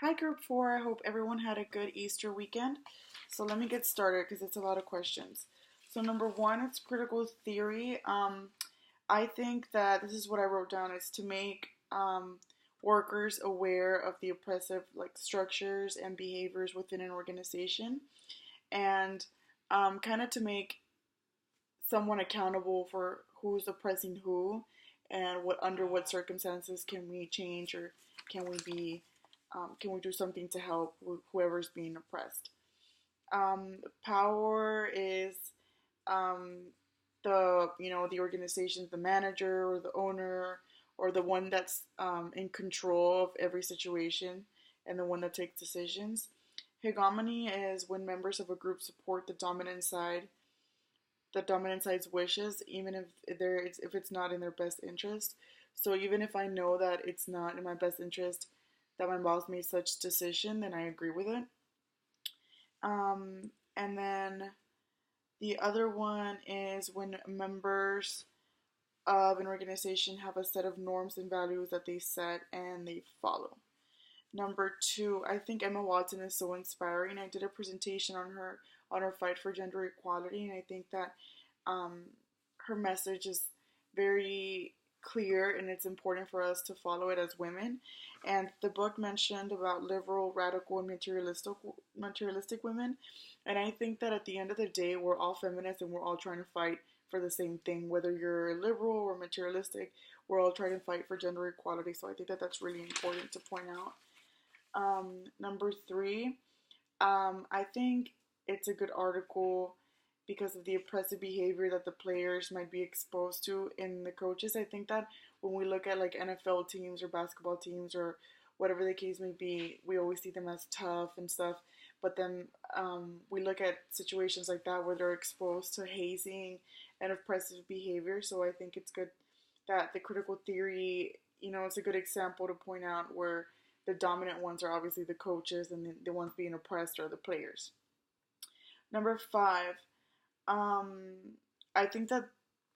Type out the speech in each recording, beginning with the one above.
Hi, Group 4. I hope everyone had a good Easter weekend. So let me get started because it's a lot of questions. So, number one, it's critical theory. I think that this is what I wrote down is to make workers aware of the oppressive structures and behaviors within an organization, and kind of to make someone accountable for who's oppressing who, and what under what circumstances can we change, or can we be can we do something to help whoever's being oppressed. Power is um, the organization's the manager or the owner or the one that's in control of every situation and the one that takes decisions. Hegemony is when members of a group support the dominant side's wishes, even if it's not in their best interest. So even if I know that it's not in my best interest that my boss made such decision, then I agree with it. And then the other one is when members of an organization have a set of norms and values that they set and they follow. Number two, I think Emma Watson is so inspiring. I did a presentation on her fight for gender equality, and I think that um, her message is very clear, and it's important for us to follow it as women. And the book mentioned about liberal, radical, and materialistic women, and I think that at the end of the day, we're all feminists and we're all trying to fight for the same thing. Whether you're liberal or materialistic, we're all trying to fight for gender equality. So I think that that's really important to point out. Number three, I think it's a good article because of the oppressive behavior that the players might be exposed to in the coaches. I think that when we look at like NFL teams or basketball teams or whatever the case may be, we always see them as tough and stuff. But then we look at situations like that where they're exposed to hazing and oppressive behavior. So I think it's good that the critical theory, it's a good example to point out where the dominant ones are obviously the coaches and the ones being oppressed are the players. Number five, um, I think that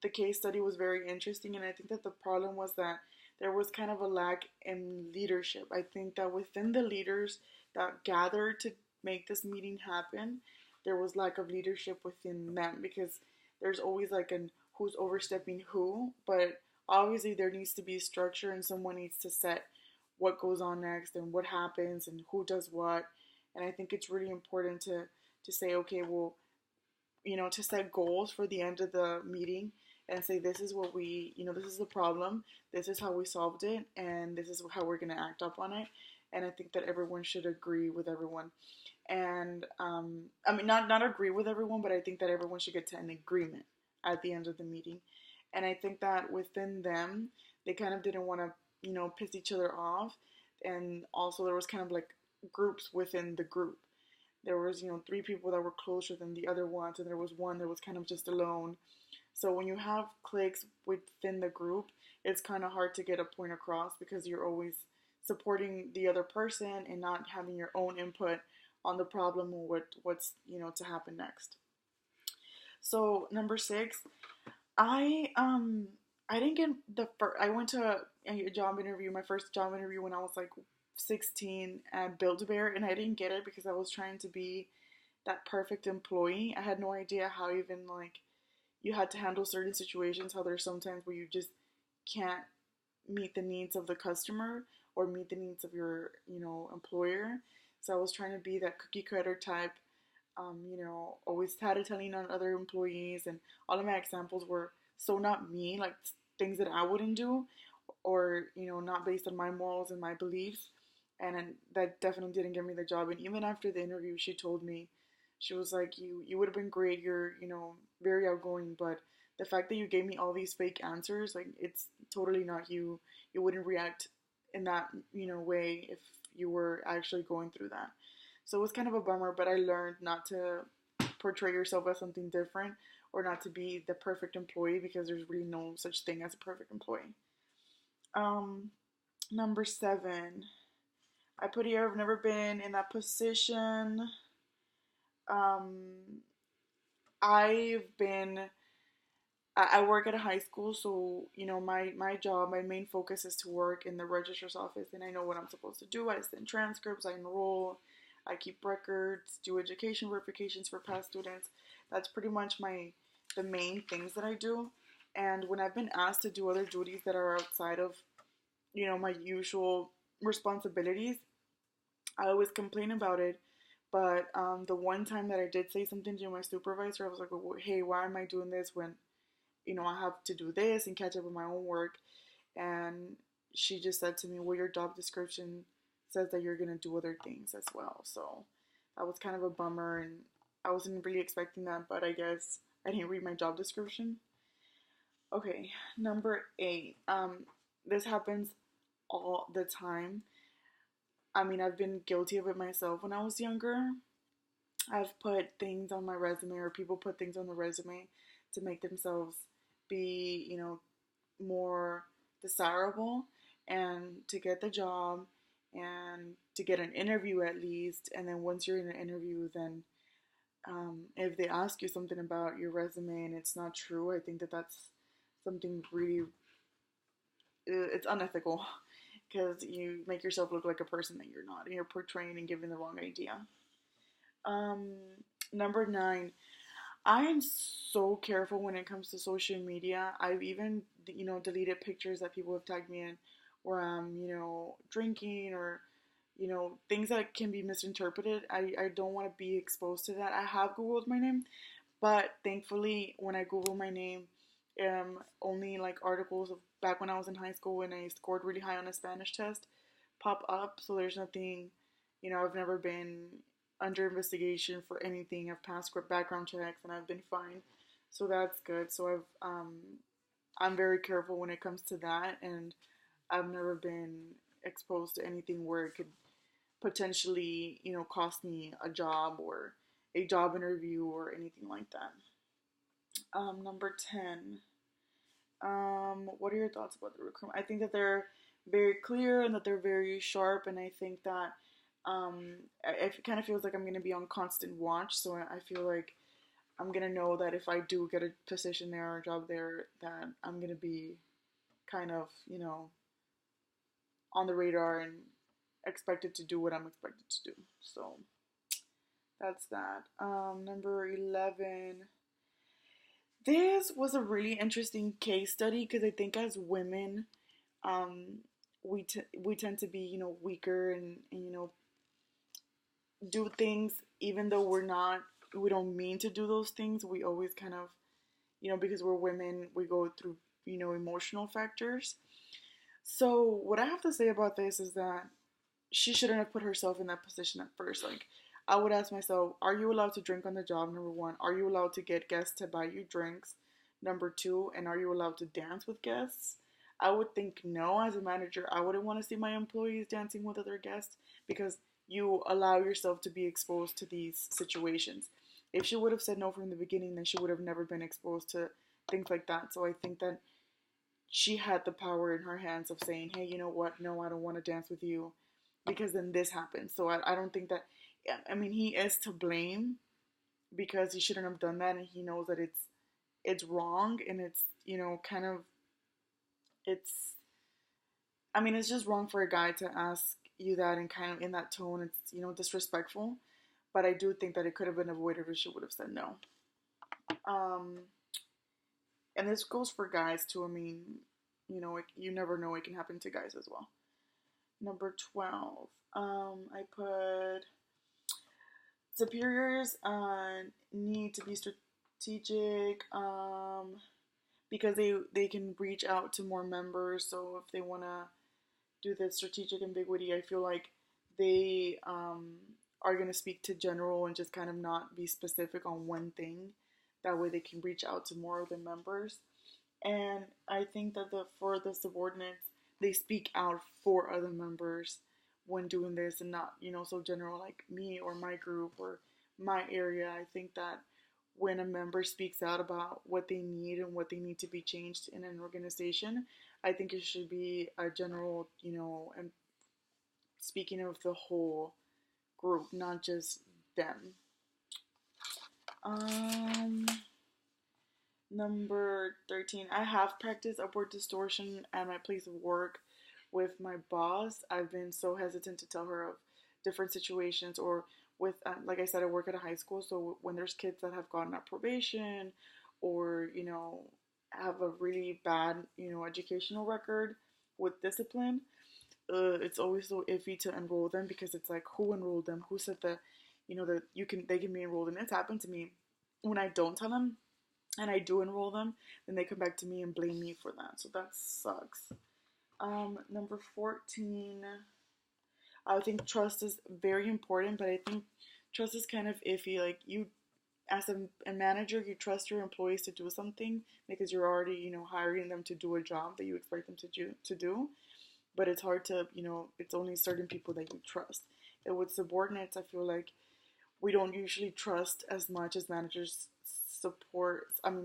the case study was very interesting, and I think that the problem was that there was kind of a lack in leadership. I think that within the leaders that gathered to make this meeting happen, there was lack of leadership within them because there's always like an who's overstepping who, but obviously there needs to be structure and someone needs to set what goes on next and what happens and who does what. And I think it's really important to say, okay, well, to set goals for the end of the meeting and say, this is what this is the problem, this is how we solved it, and this is how we're going to act up on it. And I think that everyone should agree with everyone. And I mean, not agree with everyone, but I think that everyone should get to an agreement at the end of the meeting. And I think that within them, they kind of didn't want to, piss each other off. And also, there was kind of like groups within the group. There was, three people that were closer than the other ones, and there was one that was kind of just alone. So when you have cliques within the group, it's kind of hard to get a point across because you're always supporting the other person and not having your own input on the problem or what's to happen next. So number six, I didn't get I went to a job interview, my first job interview when I was like 16 at Build-A-Bear, and I didn't get it because I was trying to be that perfect employee. I had no idea how even like you had to handle certain situations, how there's sometimes where you just can't meet the needs of the customer or meet the needs of your, employer. So I was trying to be that cookie cutter type, always tattling on other employees, and all of my examples were so not me, like things that I wouldn't do, or not based on my morals and my beliefs. And that definitely didn't get me the job. And even after the interview, she told me, she was like, you would have been great. You're very outgoing, but the fact that you gave me all these fake answers, like it's totally not you. You wouldn't react in that way if you were actually going through that. So it was kind of a bummer, but I learned not to portray yourself as something different or not to be the perfect employee because there's really no such thing as a perfect employee. Um, Number seven, I put here, I've never been in that position. Um, I've been I work at a high school, so my job, my main focus is to work in the registrar's office, and I know what I'm supposed to do. I send transcripts, I enroll, I keep records, do education verifications for past students. That's pretty much the main things that I do. And when I've been asked to do other duties that are outside of my usual responsibilities, I always complain about it. But the one time that I did say something to my supervisor, I was like, "Well, hey, why am I doing this when I have to do this and catch up with my own work?" And she just said to me, "Well, your job description says that you're gonna do other things as well." So that was kind of a bummer, and I wasn't really expecting that, but I guess I didn't read my job description. Okay, number 8. This happens all the time. I mean, I've been guilty of it myself when I was younger. I've put things on my resume, or people put things on the resume to make themselves be, more desirable and to get the job and to get an interview at least. And then once you're in an interview, then if they ask you something about your resume and it's not true, I think that that's something really, it's unethical because you make yourself look like a person that you're not, and you're portraying and giving the wrong idea. Um, Number 9, I am so careful when it comes to social media. I've even, deleted pictures that people have tagged me in where I'm, drinking, or, things that can be misinterpreted. I don't want to be exposed to that. I have Googled my name, but thankfully, when I Google my name, only like articles of back when I was in high school when I scored really high on a Spanish test pop up. So there's nothing, I've never been under investigation for anything. I've passed background checks and I've been fine. So that's good. So I'm very careful when it comes to that, and I've never been exposed to anything where it could potentially, cost me a job or a job interview or anything like that. Number 10. What are your thoughts about the recruitment? I think that they're very clear and that they're very sharp, and I think that it kind of feels like I'm going to be on constant watch. So I feel like I'm going to know that if I do get a position there or a job there, that I'm going to be kind of, on the radar and expected to do what I'm expected to do. So that's that. Number 11. This was a really interesting case study because I think as women, um, we tend to be weaker, and do things even though we don't mean to do those things. We always kind of, because we're women, we go through emotional factors. So what I have to say about this is that she shouldn't have put herself in that position at first. Like, I would ask myself, are you allowed to drink on the job? Number one, are you allowed to get guests to buy you drinks? Number two, and are you allowed to dance with guests? I would think no. As a manager, I wouldn't want to see my employees dancing with other guests because you allow yourself to be exposed to these situations. If she would have said no from the beginning, then she would have never been exposed to things like that. So I think that she had the power in her hands of saying, hey, you know what? No, I don't want to dance with you, because then this happens. So I don't think that, I mean, he is to blame because he shouldn't have done that, and he knows that it's wrong, and it's, kind of, it's, I mean, it's just wrong for a guy to ask you that and kind of in that tone. It's, disrespectful. But I do think that it could have been avoided if she would have said no. Um, and this goes for guys too. I mean, you never know. It can happen to guys as well. Number 12. I put superiors need to be strategic, because they can reach out to more members. So if they want to do the strategic ambiguity, I feel like they are going to speak to general and just kind of not be specific on one thing. That way they can reach out to more of the members. And I think that for the subordinates, they speak out for other members when doing this, and not, so general like me or my group or my area. I think that when a member speaks out about what they need and what they need to be changed in an organization, I think it should be a general, and speaking of the whole group, not just them. Um, Number 13, I have practiced upward distortion at my place of work with my boss. I've been so hesitant to tell her of different situations, or with, like I said, I work at a high school, so when there's kids that have gotten out probation or, have a really bad, educational record with discipline, it's always so iffy to enroll them because it's like, who enrolled them? Who said that, that they can be enrolled? And it's happened to me when I don't tell them and I do enroll them, then they come back to me and blame me for that. So that sucks. Number 14, I think trust is very important, but I think trust is kind of iffy. Like you, as a manager, you trust your employees to do something because you're already, hiring them to do a job that you expect them to do. But it's hard to, it's only certain people that you trust. And with subordinates, I feel like we don't usually trust as much as managers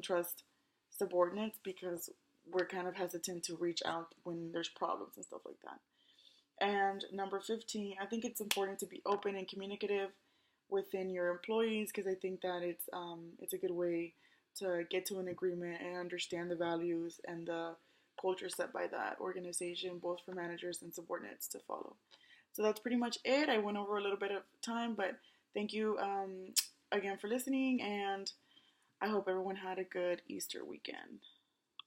trust subordinates because we're kind of hesitant to reach out when there's problems and stuff like that. And number 15, I think it's important to be open and communicative within your employees because I think that it's a good way to get to an agreement and understand the values and the culture set by that organization, both for managers and subordinates to follow. So that's pretty much it. I went over a little bit of time, but thank you again for listening, and I hope everyone had a good Easter weekend.